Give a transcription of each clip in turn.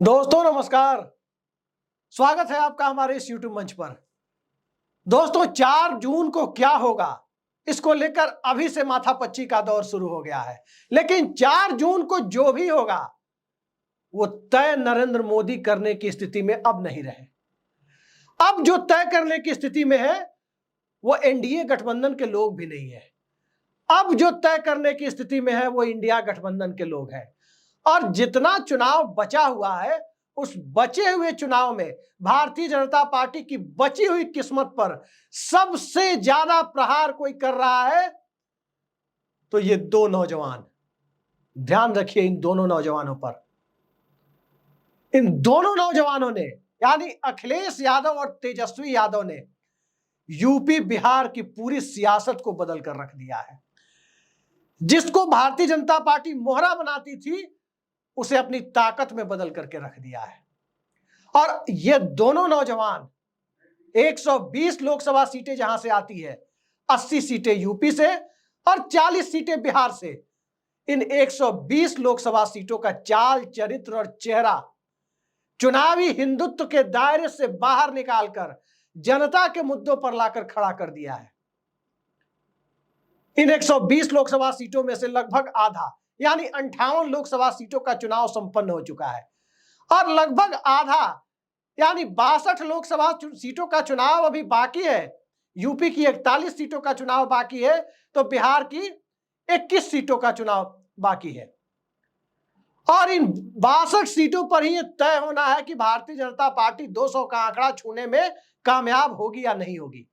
दोस्तों नमस्कार। स्वागत है आपका हमारे इस YouTube मंच पर। दोस्तों 4 जून को क्या होगा इसको लेकर अभी से माथापच्ची का दौर शुरू हो गया है, लेकिन 4 जून को जो भी होगा वो तय नरेंद्र मोदी करने की स्थिति में अब नहीं रहे। अब जो तय करने की स्थिति में है वो एनडीए गठबंधन के लोग भी नहीं है। अब जो तय करने की स्थिति में है वो इंडिया गठबंधन के लोग हैं। और जितना चुनाव बचा हुआ है उस बचे हुए चुनाव में भारतीय जनता पार्टी की बची हुई किस्मत पर सबसे ज्यादा प्रहार कोई कर रहा है तो ये दो नौजवान। ध्यान रखिए इन दोनों नौजवानों पर। इन दोनों नौजवानों ने यानी अखिलेश यादव और तेजस्वी यादव ने यूपी बिहार की पूरी सियासत को बदल कर रख दिया है। जिसको भारतीय जनता पार्टी मोहरा बनाती थी उसे अपनी ताकत में बदल करके रख दिया है। और ये दोनों नौजवान 120 लोकसभा सीटें जहां से आती है, 80 सीटें यूपी से और 40 सीटें बिहार से। इन 120 लोकसभा सीटों का चाल चरित्र और चेहरा चुनावी हिंदुत्व के दायरे से बाहर निकालकर जनता के मुद्दों पर लाकर खड़ा कर दिया है। इन 120 लोकसभा सीटों में से लगभग आधा यानी 58 लोकसभा सीटों का चुनाव संपन्न हो चुका है और लगभग आधा यानी 62 लोकसभा सीटों का चुनाव अभी बाकी है। यूपी की 41 सीटों का चुनाव बाकी है तो बिहार की 21 सीटों का चुनाव बाकी है। और इन 62 सीटों पर ही तय होना है कि भारतीय जनता पार्टी 200 का आंकड़ा छूने में कामयाब होगी या नहीं होगी।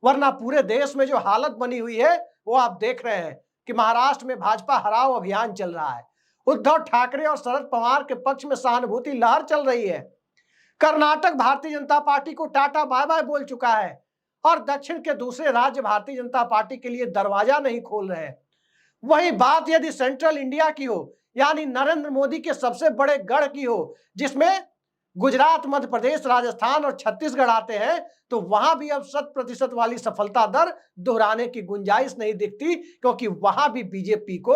वरना पूरे देश में जो हालत बनी हुई है वो आप देख रहे हैं कि महाराष्ट्र में भाजपा हराओ अभियान चल रहा है। उद्धव ठाकरे और शरद पवार के पक्ष में सहानुभूति लहर चल रही है। कर्नाटक भारतीय जनता पार्टी को टाटा बाय बाय बोल चुका है और दक्षिण के दूसरे राज्य भारतीय जनता पार्टी के लिए दरवाजा नहीं खोल रहे। वही बात यदि सेंट्रल इंडिया की हो यानी नरेंद्र मोदी के सबसे बड़े गढ़ की हो, जिसमें गुजरात, मध्य प्रदेश, राजस्थान और छत्तीसगढ़ आते हैं, तो वहां भी अब 100% वाली सफलता दर दोहराने की गुंजाइश नहीं दिखती, क्योंकि वहां भी बीजेपी को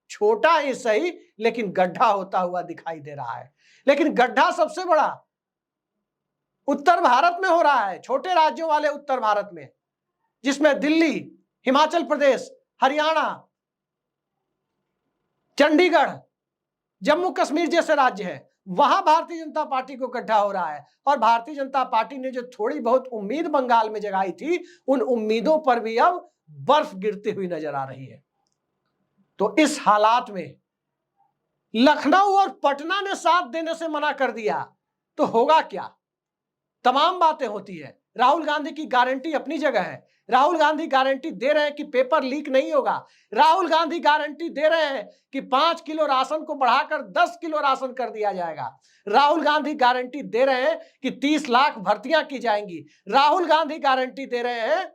छोटा ही सही लेकिन गड्ढा होता हुआ दिखाई दे रहा है। लेकिन गड्ढा सबसे बड़ा उत्तर भारत में हो रहा है, छोटे राज्यों वाले उत्तर भारत में, जिसमें दिल्ली, हिमाचल प्रदेश, हरियाणा, चंडीगढ़, जम्मू कश्मीर जैसे राज्य हैं। वहां भारतीय जनता पार्टी को गड्ढा हो रहा है और भारतीय जनता पार्टी ने जो थोड़ी बहुत उम्मीद बंगाल में जगाई थी उन उम्मीदों पर भी अब बर्फ गिरती हुई नजर आ रही है। तो इस हालात में लखनऊ और पटना ने साथ देने से मना कर दिया तो होगा क्या? तमाम बातें होती है। राहुल गांधी की गारंटी अपनी जगह है। राहुल गांधी गारंटी दे रहे हैं कि पेपर लीक नहीं होगा। राहुल गांधी गारंटी दे रहे हैं कि 5 किलो राशन को बढ़ाकर 10 किलो राशन कर दिया जाएगा। राहुल गांधी गारंटी दे रहे हैं कि 30 लाख भर्तियां की जाएंगी। राहुल गांधी गारंटी दे रहे हैं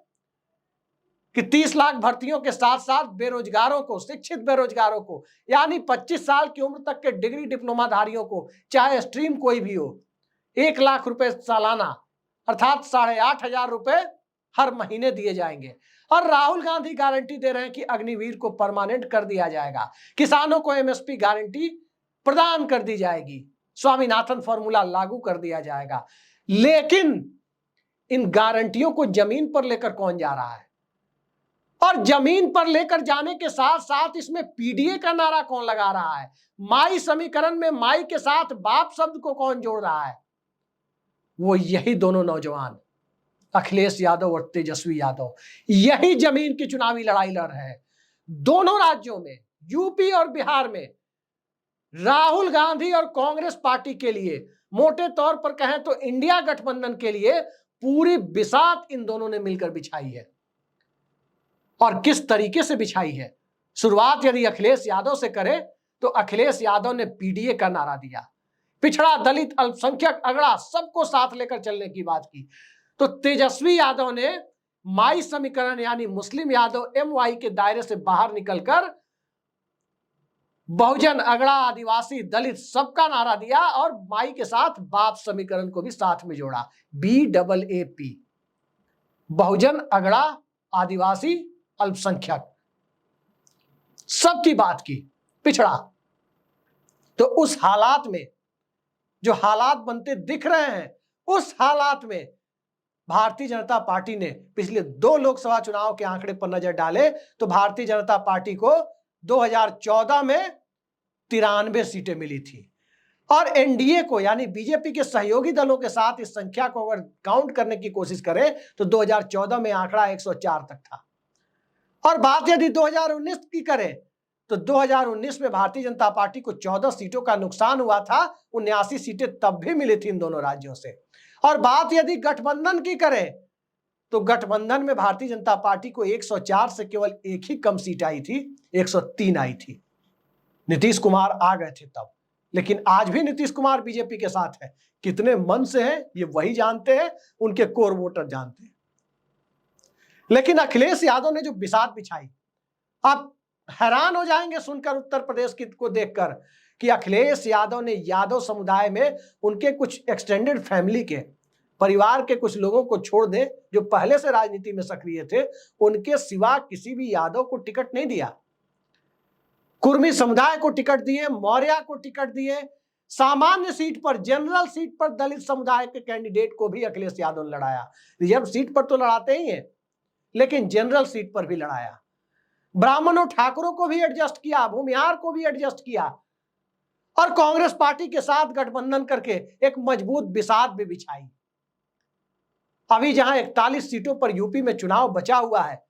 कि 30 लाख भर्तियों के साथ साथ बेरोजगारों को, शिक्षित बेरोजगारों को यानी 25 साल की उम्र तक के डिग्री डिप्लोमाधारियों को, चाहे स्ट्रीम कोई भी हो, 1 लाख रुपए सालाना अर्थात 8,500 रुपए हर महीने दिए जाएंगे। और राहुल गांधी गारंटी दे रहे हैं कि अग्निवीर को परमानेंट कर दिया जाएगा, किसानों को एमएसपी गारंटी प्रदान कर दी जाएगी, स्वामीनाथन फॉर्मूला लागू कर दिया जाएगा। लेकिन इन गारंटियों को जमीन पर लेकर कौन जा रहा है? और जमीन पर लेकर जाने के साथ साथ इसमें पीडीए का नारा कौन लगा रहा है? माई समीकरण में माई के साथ बाप शब्द को कौन जोड़ रहा है? वो यही दोनों नौजवान अखिलेश यादव और तेजस्वी यादव। यही जमीन की चुनावी लड़ाई लड़ रहे हैं। दोनों राज्यों में, यूपी और बिहार में, राहुल गांधी और कांग्रेस पार्टी के लिए, मोटे तौर पर कहें तो इंडिया गठबंधन के लिए पूरी बिसात इन दोनों ने मिलकर बिछाई है। और किस तरीके से बिछाई है? शुरुआत यदि अखिलेश यादव से करें तो अखिलेश यादव ने पीडीए का नारा दिया, पिछड़ा, दलित, अल्पसंख्यक, अगड़ा सबको साथ लेकर चलने की बात की। तो तेजस्वी यादव ने माई समीकरण यानी मुस्लिम यादव एमवाई के दायरे से बाहर निकलकर बहुजन, अगड़ा, आदिवासी, दलित सबका नारा दिया और माई के साथ बाप समीकरण को भी साथ में जोड़ा, BAAP, बहुजन, अगड़ा, आदिवासी, अल्पसंख्यक सबकी बात की, पिछड़ा। तो उस हालात में जो हालात बनते दिख रहे हैं, उस हालात में भारतीय जनता पार्टी ने पिछले 2 लोकसभा चुनाव के आंकड़े पर नजर डाले तो भारतीय जनता पार्टी को 2014 में 93 सीटें मिली थी और एनडीए को यानी बीजेपी के सहयोगी दलों के साथ इस संख्या को अगर काउंट करने की कोशिश करें तो 2014 में आंकड़ा 104 तक था। और बात यदि 2019 की करें तो 2019 में भारतीय जनता पार्टी को 14 सीटों का नुकसान हुआ था, 79 सीटें तब भी मिली थी इन दोनों राज्यों से। और बात यदि गठबंधन की करें तो गठबंधन में भारतीय जनता पार्टी को 104 से केवल एक ही कम सीट आई थी, 103 आई थी। नीतीश कुमार आ गए थे तब, लेकिन आज भी नीतीश कुमार बीजेपी के साथ है। कितने मन से हैं ये वही जानते हैं, उनके कोर वोटर जानते हैं। लेकिन अखिलेश यादव ने जो बिसात बिछाई, आप हैरान हो जाएंगे सुनकर उत्तर प्रदेश को देखकर कि अखिलेश यादव ने यादव समुदाय में उनके कुछ एक्सटेंडेड फैमिली के परिवार के कुछ लोगों को छोड़ दे जो पहले से राजनीति में सक्रिय थे, उनके सिवा किसी भी यादव को टिकट नहीं दिया। कुर्मी समुदाय को टिकट दिए, मौर्य को टिकट दिए, सामान्य सीट पर, जनरल सीट पर दलित समुदाय के कैंडिडेट को भी अखिलेश यादव ने लड़ाया। रिजर्व सीट पर तो लड़ाते ही हैं, लेकिन जनरल सीट पर भी लड़ाया। ब्राह्मणों ठाकुरों को भी एडजस्ट किया, भूमिहार को भी एडजस्ट किया और कांग्रेस पार्टी के साथ गठबंधन करके एक मजबूत बिसात भी बिछाई। अभी जहां 41 सीटों पर यूपी में चुनाव बचा हुआ है,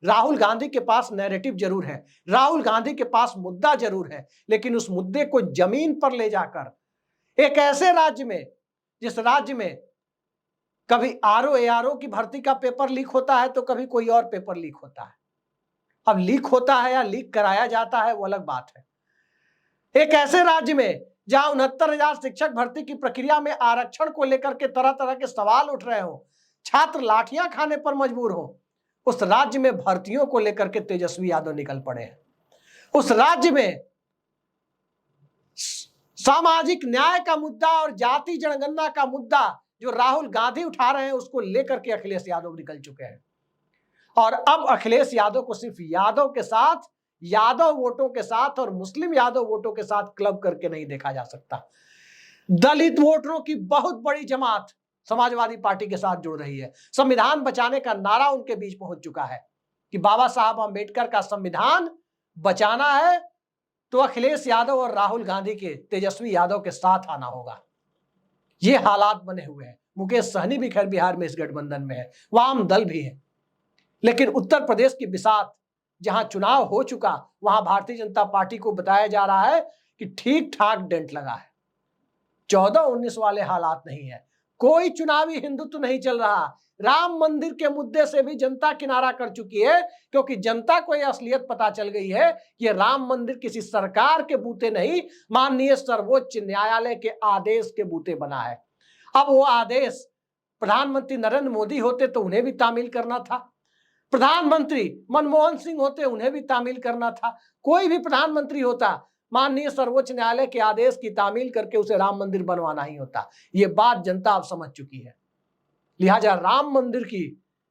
राहुल गांधी के पास नैरेटिव जरूर है, राहुल गांधी के पास मुद्दा जरूर है, लेकिन उस मुद्दे को जमीन पर ले जाकर एक ऐसे राज्य में, जिस राज्य में कभी आरओ एआरओ की भर्ती का पेपर लीक होता है तो कभी कोई और पेपर लीक होता है। अब लीक होता है या लीक कराया जाता है वो अलग बात है। एक ऐसे राज्य में जहां 69,000 शिक्षक भर्ती की प्रक्रिया में आरक्षण को लेकर के तरह तरह के सवाल उठ रहे हो, छात्र लाठियां खाने पर मजबूर हो, उस राज्य में भर्तियों को लेकर के तेजस्वी यादव निकल पड़े हैं। उस राज्य में सामाजिक न्याय का मुद्दा और जाति जनगणना का मुद्दा जो राहुल गांधी उठा रहे हैं उसको लेकर के अखिलेश यादव निकल चुके हैं। और अब अखिलेश यादव को सिर्फ यादव के साथ, यादव वोटों के साथ और मुस्लिम यादव वोटों के साथ क्लब करके नहीं देखा जा सकता। दलित वोटरों की बहुत बड़ी जमात समाजवादी पार्टी के साथ जुड़ रही है। संविधान बचाने का नारा उनके बीच पहुंच चुका है कि बाबा साहब अंबेडकर का संविधान बचाना है तो अखिलेश यादव और राहुल गांधी के, तेजस्वी यादव के साथ आना होगा। ये हालात बने हुए हैं। मुकेश सहनी भी खैर बिहार में इस गठबंधन में है, वाम दल भी है, लेकिन उत्तर प्रदेश की बिसात जहां चुनाव हो चुका वहां भारतीय जनता पार्टी को बताया जा रहा है कि ठीक ठाक डेंट लगा है। 14-19 वाले हालात नहीं है, कोई चुनावी हिंदुत्व नहीं चल रहा। राम मंदिर के मुद्दे से भी जनता किनारा कर चुकी है, क्योंकि जनता को यह असलियत पता चल गई है कि राम मंदिर किसी सरकार के बूते नहीं, माननीय सर्वोच्च न्यायालय के आदेश के बूते बना है। अब वो आदेश प्रधानमंत्री नरेंद्र मोदी होते तो उन्हें भी तामील करना था, प्रधानमंत्री मनमोहन सिंह होते उन्हें भी तामील करना था, कोई भी प्रधानमंत्री होता माननीय सर्वोच्च न्यायालय के आदेश की तामील करके उसे राम मंदिर बनवाना ही होता। ये बात जनता अब समझ चुकी है। लिहाजा राम मंदिर की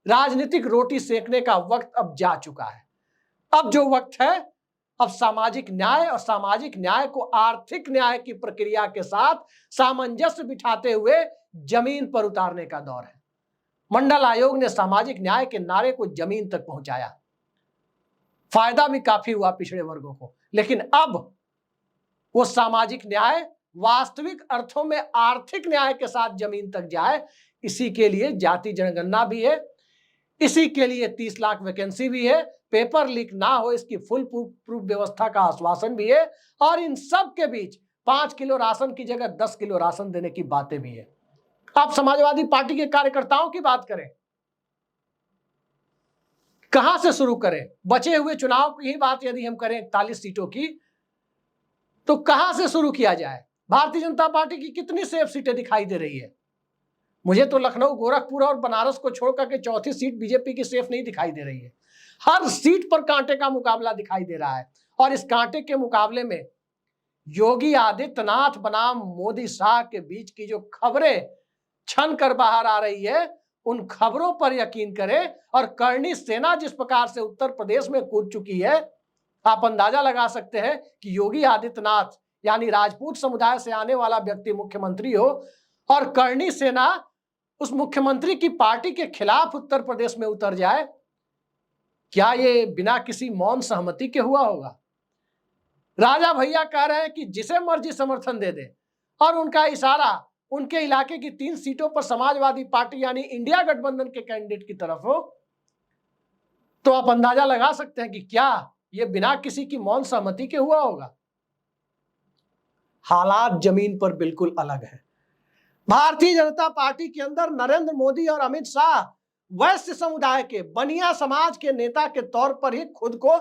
राजनीतिक रोटी सेकने का वक्त अब जा चुका है। अब जो वक्त है, अब सामाजिक न्याय और सामाजिक न्याय को आर्थिक न्याय की प्रक्रिया के साथ सामंजस्य बिठाते हुए जमीन पर उतारने का दौर है। मंडल आयोग ने सामाजिक न्याय के नारे को जमीन तक पहुंचाया, फायदा भी काफी हुआ पिछड़े वर्गों को, लेकिन अब वो सामाजिक न्याय वास्तविक अर्थों में आर्थिक न्याय के साथ जमीन तक जाए। इसी के लिए जाति जनगणना भी है, इसी के लिए 30 लाख वैकेंसी भी है, पेपर लीक ना हो इसकी फुल प्रूफ व्यवस्था का आश्वासन भी है, और इन सब के बीच 5 किलो राशन की जगह 10 किलो राशन देने की बातें भी है। आप समाजवादी पार्टी के कार्यकर्ताओं की बात करें, कहां से शुरू करें? बचे हुए चुनाव की ही बात यदि हम करें 41 सीटों की, तो कहां से शुरू किया जाए? भारतीय जनता पार्टी की कितनी सेफ सीटें दिखाई दे रही है? मुझे तो लखनऊ, गोरखपुर और बनारस को छोड़कर के चौथी सीट बीजेपी की सेफ नहीं दिखाई दे रही है। हर सीट पर कांटे का मुकाबला दिखाई दे रहा है, और इस कांटे के मुकाबले में योगी आदित्यनाथ बनाम मोदी शाह के बीच की जो खबरें छन कर बाहर आ रही है, उन खबरों पर यकीन करें। और करणी सेना जिस प्रकार से उत्तर प्रदेश में कूद चुकी है, आप अंदाजा लगा सकते हैं कि योगी आदित्यनाथ यानी राजपूत समुदाय से आने वाला व्यक्ति मुख्यमंत्री हो और करणी सेना उस मुख्यमंत्री की पार्टी के खिलाफ उत्तर प्रदेश में उतर जाए, क्या ये बिना किसी मौन सहमति के हुआ होगा? राजा भैया कह रहे हैं कि जिसे मर्जी समर्थन दे दे और उनका इशारा उनके इलाके की 3 सीटों पर समाजवादी पार्टी यानी इंडिया गठबंधन के कैंडिडेट की तरफ हो, तो आप अंदाजा लगा सकते हैं कि क्या यह बिना किसी की मौन सहमति के हुआ होगा। हालात जमीन पर बिल्कुल अलग है। भारतीय जनता पार्टी के अंदर नरेंद्र मोदी और अमित शाह वैश्य समुदाय के बनिया समाज के नेता के तौर पर ही खुद को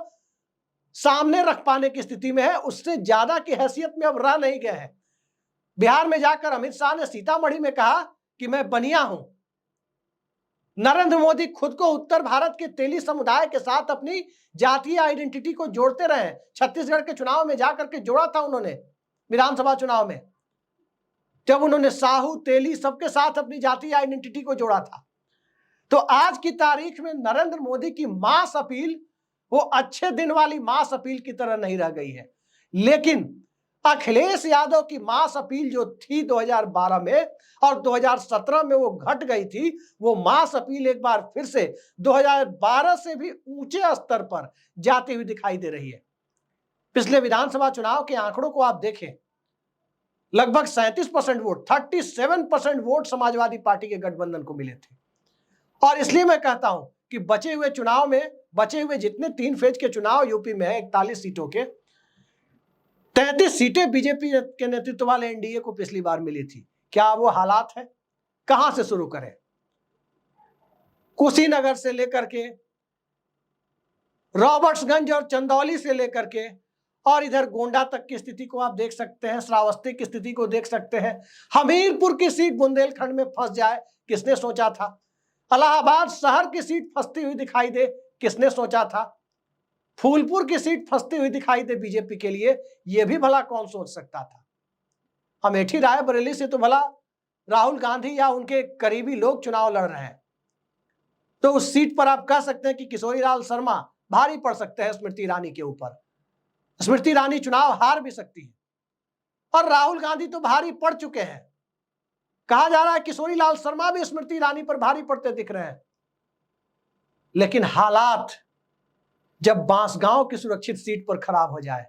सामने रख पाने की स्थिति में है, उससे ज्यादा की हैसियत में अब रह नहीं गए हैं। बिहार में जाकर अमित शाह ने सीतामढ़ी में कहा कि मैं बनिया हूं। नरेंद्र मोदी खुद को उत्तर भारत के तेली समुदाय के साथ अपनी जातीय आइडेंटिटी को जोड़ते रहे। छत्तीसगढ़ के चुनाव में जाकर के जोड़ा था उन्होंने, विधानसभा चुनाव में, जब उन्होंने साहू तेली सबके साथ अपनी जातीय आइडेंटिटी को जोड़ा था। तो आज की तारीख में नरेंद्र मोदी की मास अपील वो अच्छे दिन वाली मास अपील की तरह नहीं रह गई है, लेकिन अखिलेश यादव की मास अपील जो थी 2012 में और 2017 में वो घट गई थी, वो मास अपील एक बार फिर से 2012 से भी ऊंचे स्तर पर जाती हुई दिखाई दे रही है। पिछले विधानसभा चुनाव के आंकड़ों को आप देखें, लगभग 37% वोट, 37% वोट समाजवादी पार्टी के गठबंधन को मिले थे। और इसलिए मैं कहता हूं कि बचे हुए चुनाव में, बचे हुए जितने 3 फेज के चुनाव यूपी में है 41 सीटों के, 33 सीटें बीजेपी के नेतृत्व वाले एनडीए को पिछली बार मिली थी। क्या वो हालात है? कहां से शुरू करें? कुशीनगर से लेकर के, रॉबर्ट्सगंज और चंदौली से लेकर के, और इधर गोंडा तक की स्थिति को आप देख सकते हैं, श्रावस्ती की स्थिति को देख सकते हैं। हमीरपुर की सीट बुंदेलखंड में फंस जाए, किसने सोचा था? इलाहाबाद शहर की सीट फंसती हुई दिखाई दे, किसने सोचा था? फूलपुर की सीट फंसती हुई दिखाई दे बीजेपी के लिए, यह भी भला कौन सोच सकता था? अमेठी रायबरेली से तो भला राहुल गांधी या उनके करीबी लोग चुनाव लड़ रहे हैं, तो उस सीट पर आप कह सकते हैं कि किशोरीलाल शर्मा भारी पड़ सकते हैं स्मृति ईरानी के ऊपर। स्मृति ईरानी चुनाव हार भी सकती है, और राहुल गांधी तो भारी पड़ चुके हैं। कहा जा रहा है किशोरीलाल शर्मा भी स्मृति ईरानी पर भारी पड़ते दिख रहे हैं। लेकिन हालात जब बांसगांव की सुरक्षित सीट पर खराब हो जाए,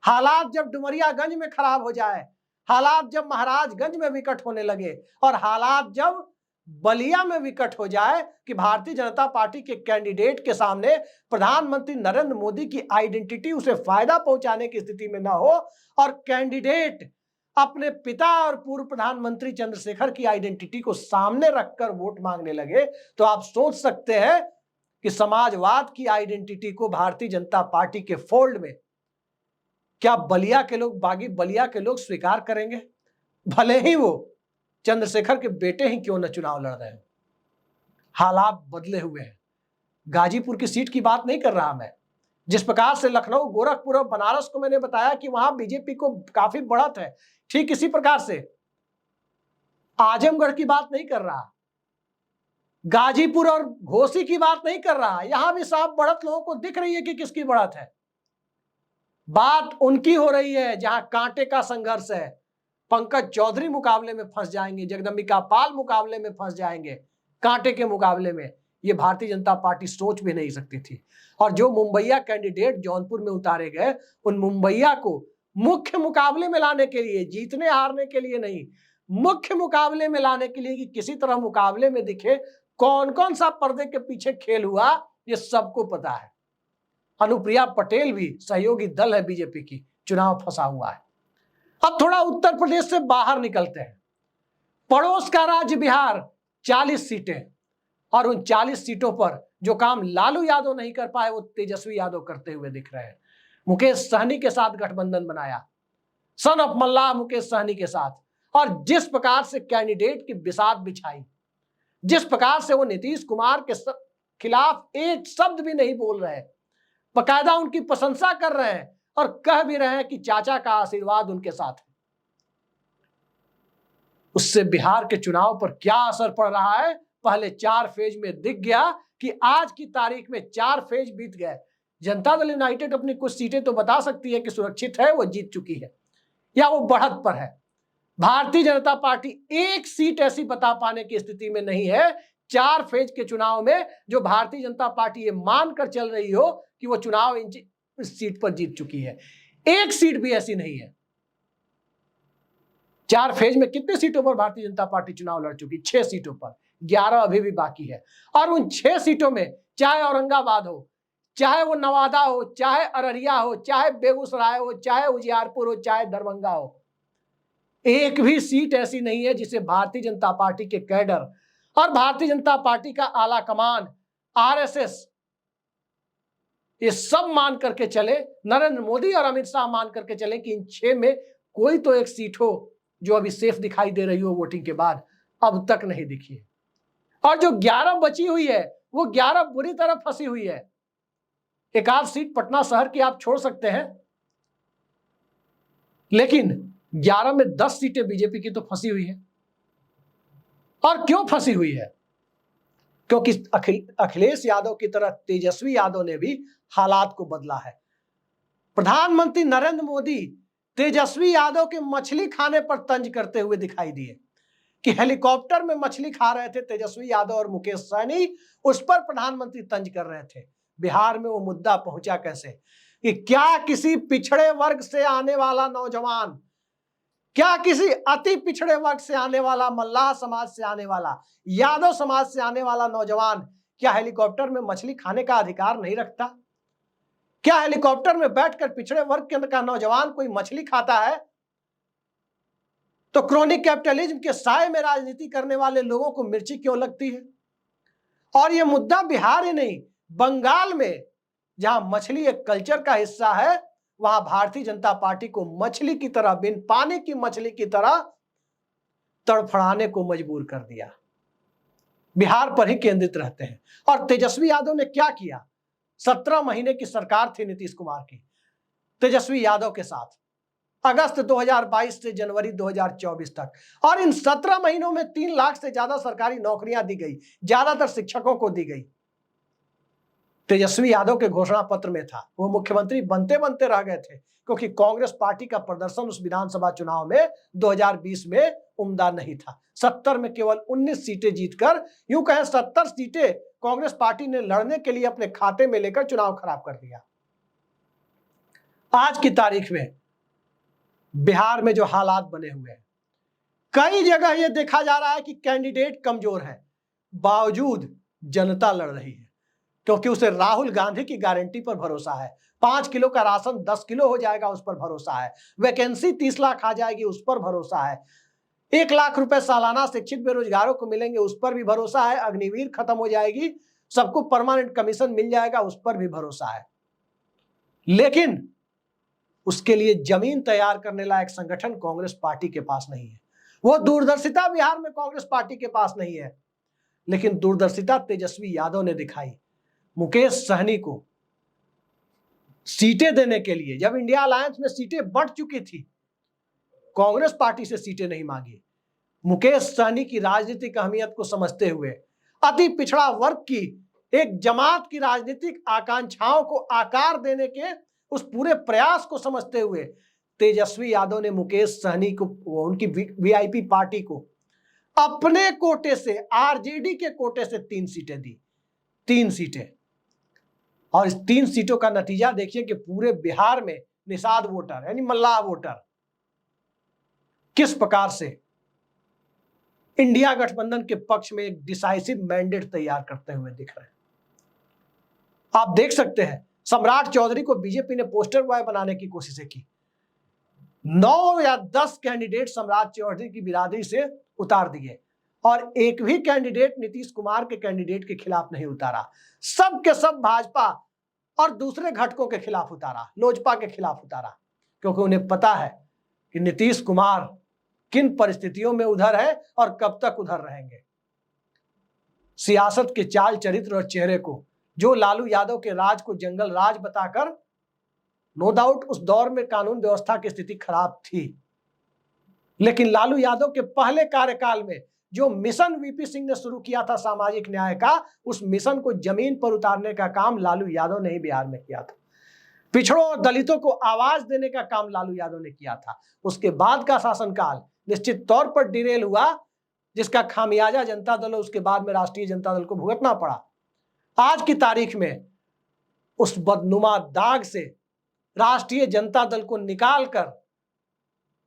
हालात जब डुमरियागंज में खराब हो जाए, हालात जब महाराजगंज में विकट होने लगे, और हालात जब बलिया में विकट हो जाए कि भारतीय जनता पार्टी के कैंडिडेट के सामने प्रधानमंत्री नरेंद्र मोदी की आइडेंटिटी उसे फायदा पहुंचाने की स्थिति में ना हो, और कैंडिडेट अपने पिता और पूर्व प्रधानमंत्री चंद्रशेखर की आइडेंटिटी को सामने रखकर वोट मांगने लगे, तो आप सोच सकते हैं कि समाजवाद की आइडेंटिटी को भारतीय जनता पार्टी के फोल्ड में क्या बलिया के लोग, बागी बलिया के लोग स्वीकार करेंगे? भले ही वो चंद्रशेखर के बेटे ही क्यों न चुनाव लड़ रहे हैं। हालात बदले हुए हैं। गाजीपुर की सीट की बात नहीं कर रहा मैं। जिस प्रकार से लखनऊ, गोरखपुर और बनारस को मैंने बताया कि वहां बीजेपी को काफी बढ़त है, ठीक इसी प्रकार से आजमगढ़ की बात नहीं कर रहा, गाजीपुर और घोसी की बात नहीं कर रहा। यहां भी साफ बढ़त लोगों को दिख रही है कि किसकी बढ़त है। बात उनकी हो रही है जहां कांटे का संघर्ष है। पंकज चौधरी मुकाबले में फंस जाएंगे, जगदम्बिका पाल मुकाबले में फंस जाएंगे, कांटे के मुकाबले में। ये भारतीय जनता पार्टी सोच भी नहीं सकती थी। और जो मुंबईया कैंडिडेट जौनपुर में उतारे गए, उन मुंबईया को मुख्य मुकाबले में लाने के लिए, जीतने हारने के लिए नहीं, मुख्य मुकाबले में लाने के लिए कि किसी तरह मुकाबले में दिखे, कौन कौन सा पर्दे के पीछे खेल हुआ, ये सबको पता है। अनुप्रिया पटेल भी सहयोगी दल है बीजेपी की, चुनाव फंसा हुआ है। अब थोड़ा उत्तर प्रदेश से बाहर निकलते हैं। पड़ोस का राज्य बिहार, 40 सीटें, और उन 40 सीटों पर जो काम लालू यादव नहीं कर पाए वो तेजस्वी यादव करते हुए दिख रहे हैं। मुकेश सहनी के साथ गठबंधन बनाया, सन ऑफ मल्लाह मुकेश सहनी के साथ, और जिस प्रकार से कैंडिडेट की बिसात बिछाई, जिस प्रकार से वो नीतीश कुमार के खिलाफ एक शब्द भी नहीं बोल रहे, बकायदा उनकी प्रशंसा कर रहे हैं और कह भी रहे हैं कि चाचा का आशीर्वाद उनके साथ है। उससे बिहार के चुनाव पर क्या असर पड़ रहा है, पहले 4 फेज में दिख गया कि आज की तारीख में 4 फेज बीत गए। जनता दल यूनाइटेड अपनी कुछ सीटें तो बता सकती है कि सुरक्षित है, वो जीत चुकी है, या वो बढ़त पर है। भारतीय जनता पार्टी एक सीट ऐसी बता पाने की स्थिति में नहीं है 4 फेज के चुनाव में जो भारतीय जनता पार्टी ये मानकर चल रही हो कि वो चुनाव इस सीट पर जीत चुकी है। एक सीट भी ऐसी नहीं है। 4 फेज में कितने सीटों पर भारतीय जनता पार्टी चुनाव लड़ चुकी? 6 सीटों पर, 11 अभी भी बाकी है। और उन 6 सीटों में चाहे औरंगाबाद हो, चाहे वो नवादा हो, चाहे अररिया हो, चाहे बेगूसराय हो, चाहे उजियारपुर हो, चाहे दरभंगा हो, एक भी सीट ऐसी नहीं है जिसे भारतीय जनता पार्टी के कैडर और भारतीय जनता पार्टी का आला कमान, आरएसएस, ये सब मान करके चले, नरेंद्र मोदी और अमित शाह मान करके चले कि इन 6 में कोई तो एक सीट हो जो अभी सेफ दिखाई दे रही हो वोटिंग के बाद। अब तक नहीं दिखी है। और जो 11 बची हुई है वो 11 बुरी तरह फंसी हुई है। एक आध सीट पटना शहर की आप छोड़ सकते हैं, लेकिन 11 में 10 सीटें बीजेपी की तो फंसी हुई है। और क्यों फंसी हुई है? क्योंकि अखिलेश यादव की तरह तेजस्वी यादव ने भी हालात को बदला है। प्रधानमंत्री नरेंद्र मोदी तेजस्वी यादव के मछली खाने पर तंज करते हुए दिखाई दिए कि हेलीकॉप्टर में मछली खा रहे थे तेजस्वी यादव और मुकेश सहनी, उस पर प्रधानमंत्री तंज कर रहे थे। बिहार में वो मुद्दा पहुंचा कैसे कि क्या किसी पिछड़े वर्ग से आने वाला नौजवान, क्या किसी अति पिछड़े वर्ग से आने वाला, मल्लाह समाज से आने वाला, यादव समाज से आने वाला नौजवान क्या हेलीकॉप्टर में मछली खाने का अधिकार नहीं रखता? क्या हेलीकॉप्टर में बैठकर पिछड़े वर्ग के का नौजवान कोई मछली खाता है? तो क्रोनिक कैपिटलिज्म के साए में राजनीति करने वाले लोगों को मिर्ची क्यों लगती है? और यह मुद्दा बिहार ही नहीं, बंगाल में जहां मछली एक कल्चर का हिस्सा है, वहां भारतीय जनता पार्टी को मछली की तरह, बिन पानी की मछली की तरह तड़फड़ाने को मजबूर कर दिया। बिहार पर ही केंद्रित रहते हैं। और तेजस्वी यादव ने क्या किया? 17 महीने की सरकार थी नीतीश कुमार की तेजस्वी यादव के साथ, अगस्त 2022 से जनवरी 2024 तक। और इन 17 महीनों में 3 लाख से ज्यादा सरकारी नौकरियां दी गई, ज्यादातर शिक्षकों को दी गई। तेजस्वी यादव के घोषणा पत्र में था। वो मुख्यमंत्री बनते बनते रह गए थे क्योंकि कांग्रेस पार्टी का प्रदर्शन उस विधानसभा चुनाव में 2020 में उम्दा नहीं था। 70 में केवल 19 सीटें जीतकर, यूं कहें 70 सीटें कांग्रेस पार्टी ने लड़ने के लिए अपने खाते में लेकर चुनाव खराब कर दिया। आज की तारीख में बिहार में जो हालात बने हुए हैं, कई जगह यह देखा जा रहा है कि कैंडिडेट कमजोर है, बावजूद जनता लड़ रही है क्योंकि उसे राहुल गांधी की गारंटी पर भरोसा है। 5 किलो का राशन 10 किलो हो जाएगा, उस पर भरोसा है। वैकेंसी 30 लाख आ जाएगी, उस पर भरोसा है। 1 लाख रुपए सालाना शिक्षित बेरोजगारों को मिलेंगे, उस पर भी भरोसा है। अग्निवीर खत्म हो जाएगी, सबको परमानेंट कमीशन मिल जाएगा, उस पर भी भरोसा है। लेकिन उसके लिए जमीन तैयार करने लायक संगठन कांग्रेस पार्टी के पास नहीं है। वो दूरदर्शिता बिहार में कांग्रेस पार्टी के पास नहीं है, लेकिन दूरदर्शिता तेजस्वी यादव ने दिखाई। मुकेश सहनी को सीटें देने के लिए, जब इंडिया अलायंस में सीटें बढ़ चुकी थी, कांग्रेस पार्टी से सीटें नहीं मांगी। मुकेश सहनी की राजनीतिक अहमियत को समझते हुए, अति पिछड़ा वर्ग की एक जमात की राजनीतिक आकांक्षाओं को आकार देने के उस पूरे प्रयास को समझते हुए तेजस्वी यादव ने मुकेश सहनी को, उनकी वीआईपी पार्टी को अपने कोटे से, आरजेडी के कोटे से 3 सीटें दी। 3 सीटें। और इस 3 सीटों का नतीजा देखिए कि पूरे बिहार में निषाद वोटर यानी मल्लाह वोटर किस प्रकार से इंडिया गठबंधन के पक्ष में एक डिसाइसिव मैंडेट तैयार करते हुए दिख रहे हैं। आप देख सकते हैं सम्राट चौधरी को बीजेपी ने पोस्टर बॉय बनाने की कोशिशें की। 9 या 10 कैंडिडेट सम्राट चौधरी की बिरादरी से उतार दिए और एक भी कैंडिडेट नीतीश कुमार के कैंडिडेट के खिलाफ नहीं उतारा। सब के सब भाजपा और दूसरे घटकों के खिलाफ उतारा, लोजपा के खिलाफ उतारा, क्योंकि उन्हें पता है कि नीतीश कुमार किन परिस्थितियों में उधर है और कब तक उधर रहेंगे। सियासत के चाल चरित्र और चेहरे को, जो लालू यादव के राज को जंगल राज बताकर, नो डाउट उस दौर में कानून व्यवस्था की स्थिति खराब थी, लेकिन लालू यादव के पहले कार्यकाल में जो मिशन वीपी सिंह ने शुरू किया था सामाजिक न्याय का, उस मिशन को जमीन पर उतारने का काम लालू यादव ने ही बिहार में किया था। पिछड़ों और दलितों को आवाज देने का काम लालू यादव ने किया था। उसके बाद का शासनकाल निश्चित तौर पर डिरेल हुआ, जिसका खामियाजा जनता दल और उसके बाद में राष्ट्रीय जनता दल को भुगतना पड़ा। आज की तारीख में उस बदनुमा दाग से राष्ट्रीय जनता दल को निकालकर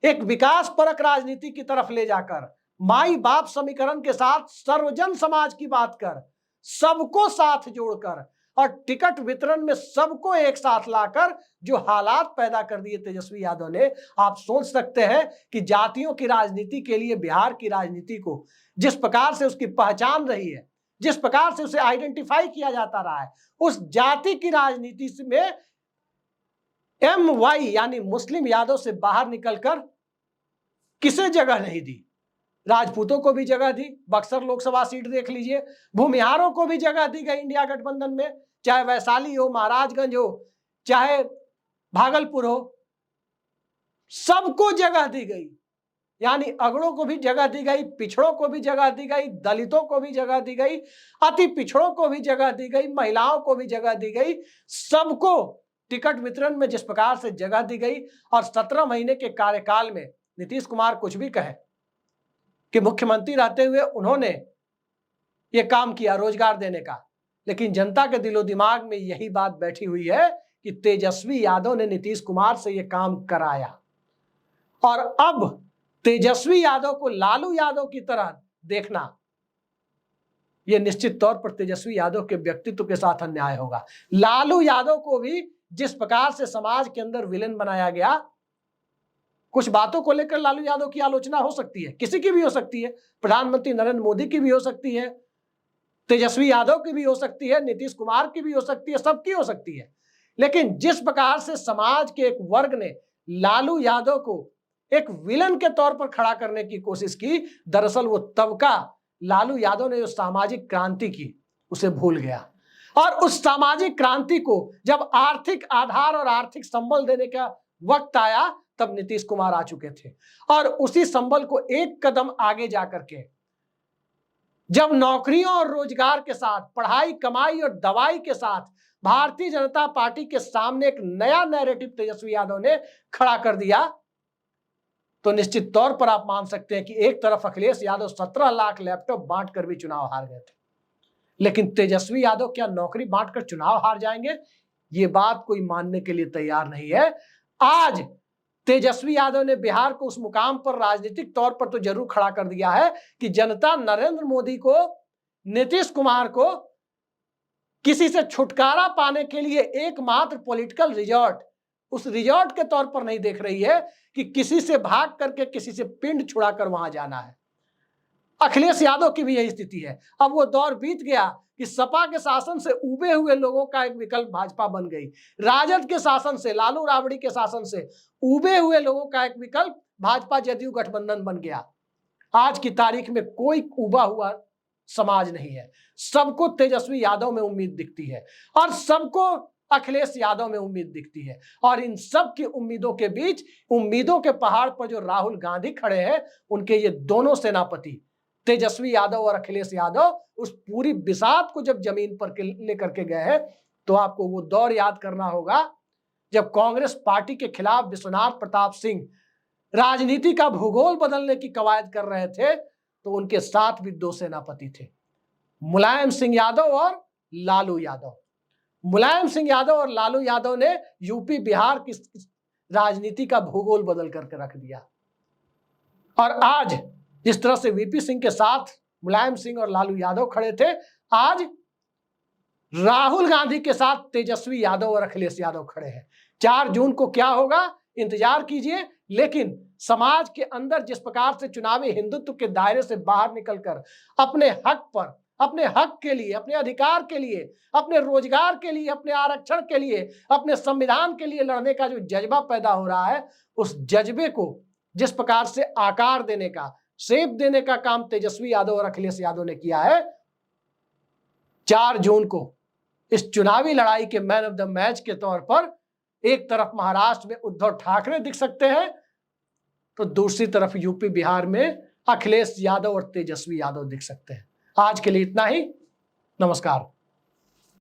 एक विकास परक राजनीति की तरफ ले जाकर माई बाप समीकरण के साथ सर्वजन समाज की बात कर, सबको साथ जोड़कर और टिकट वितरण में सबको एक साथ लाकर जो हालात पैदा कर दिए तेजस्वी यादव ने, आप सोच सकते हैं कि जातियों की राजनीति के लिए बिहार की राजनीति को जिस प्रकार से उसकी पहचान रही है, जिस प्रकार से उसे आइडेंटिफाई किया जाता रहा है, उस जाति की राजनीति में MY यानी मुस्लिम यादव से बाहर निकलकर किसे जगह नहीं दी। राजपूतों को भी जगह दी, बक्सर लोकसभा सीट देख लीजिए, भूमिहारों को भी जगह दी गई इंडिया गठबंधन में, चाहे वैशाली हो, महाराजगंज हो, चाहे भागलपुर हो, सबको जगह दी गई। यानी अगड़ों को भी जगह दी गई, पिछड़ों को भी जगह दी गई, दलितों को भी जगह दी गई, अति पिछड़ों को भी जगह दी गई, महिलाओं को भी जगह दी गई। सबको टिकट वितरण में जिस प्रकार से जगह दी गई और 17 महीने के कार्यकाल में नीतीश कुमार कुछ भी कहे कि मुख्यमंत्री रहते हुए उन्होंने ये काम किया रोजगार देने का, लेकिन जनता के दिलो दिमाग में यही बात बैठी हुई है कि तेजस्वी यादव ने नीतीश कुमार से ये काम कराया। और अब तेजस्वी यादव को लालू यादव की तरह देखना, यह निश्चित तौर पर तेजस्वी यादव के व्यक्तित्व के साथ अन्याय होगा। लालू यादव को भी जिस प्रकार से समाज के अंदर विलेन बनाया गया, कुछ बातों को लेकर लालू यादव की आलोचना हो सकती है, किसी की भी हो सकती है, प्रधानमंत्री नरेंद्र मोदी की भी हो सकती है, तेजस्वी यादव की भी हो सकती है, नीतीश कुमार की भी हो सकती है, सबकी हो सकती है। लेकिन जिस प्रकार से समाज के एक वर्ग ने लालू यादव को एक विलन के तौर पर खड़ा करने की कोशिश की, दरअसल वो तबका लालू यादव ने जो सामाजिक क्रांति की उसे भूल गया। और उस सामाजिक क्रांति को जब आर्थिक आधार और आर्थिक संबल देने का वक्त आया, तब नीतीश कुमार आ चुके थे। और उसी संबल को एक कदम आगे जाकर के जब नौकरियों और रोजगार के साथ, पढ़ाई कमाई और दवाई के साथ भारतीय जनता पार्टी के सामने एक नया नैरेटिव तेजस्वी यादव ने खड़ा कर दिया, तो निश्चित तौर पर आप मान सकते हैं कि एक तरफ अखिलेश यादव 17 लाख लैपटॉप बांटकर भी चुनाव हार गए थे, लेकिन तेजस्वी यादव क्या नौकरी बांटकर चुनाव हार जाएंगे? ये बात कोई मानने के लिए तैयार नहीं है। आज तेजस्वी यादव ने बिहार को उस मुकाम पर राजनीतिक तौर पर तो जरूर खड़ा कर दिया है कि जनता नरेंद्र मोदी को, नीतीश कुमार को किसी से छुटकारा पाने के लिए एकमात्र पॉलिटिकल रिजॉर्ट, उस रिजॉर्ट के तौर पर नहीं देख रही है कि किसी से भाग करके किसी से पिंड छुड़ाकर वहां जाना है। अखिलेश यादव की भी यही स्थिति है। अब वो दौर बीत गया कि सपा के शासन से उबे हुए लोगों का एक विकल्प भाजपा बन गई, राजद के शासन से, लालू राबड़ी के शासन से उबे हुए लोगों का एक विकल्प भाजपा जदयू गठबंधन बन गया। आज की तारीख में कोई उबा हुआ समाज नहीं है, सबको तेजस्वी यादव में उम्मीद दिखती है और सबको अखिलेश यादव में उम्मीद दिखती है। और इन सब की उम्मीदों के बीच, उम्मीदों के पहाड़ पर जो राहुल गांधी खड़े हैं, उनके ये दोनों सेनापति तेजस्वी यादव और अखिलेश यादव उस पूरी बिसात को जब जमीन पर लेकर के गए हैं, तो आपको वो दौर याद करना होगा जब कांग्रेस पार्टी के खिलाफ विश्वनाथ प्रताप सिंह राजनीति का भूगोल बदलने की कवायद कर रहे थे, तो उनके साथ भी दो सेनापति थे, मुलायम सिंह यादव और लालू यादव। मुलायम सिंह यादव और लालू यादव ने यूपी बिहार की राजनीति का भूगोल बदल करके रख दिया। और आज जिस तरह से वीपी सिंह के साथ मुलायम सिंह और लालू यादव खड़े थे, आज राहुल गांधी के साथ तेजस्वी यादव और अखिलेश यादव खड़े हैं। 4 जून को क्या होगा इंतजार कीजिए। लेकिन समाज के अंदर जिस प्रकार से चुनावी हिंदुत्व के दायरे से बाहर निकलकर अपने हक पर, अपने हक के लिए, अपने अधिकार के लिए, अपने रोजगार के लिए, अपने आरक्षण के लिए, अपने संविधान के लिए लड़ने का जो जज्बा पैदा हो रहा है, उस जज्बे को जिस प्रकार से आकार देने का, शेप देने का काम तेजस्वी यादव और अखिलेश यादव ने किया है, 4 जून को इस चुनावी लड़ाई के मैन ऑफ द मैच के तौर पर एक तरफ महाराष्ट्र में उद्धव ठाकरे दिख सकते हैं, तो दूसरी तरफ यूपी बिहार में अखिलेश यादव और तेजस्वी यादव दिख सकते हैं। आज के लिए इतना ही। नमस्कार।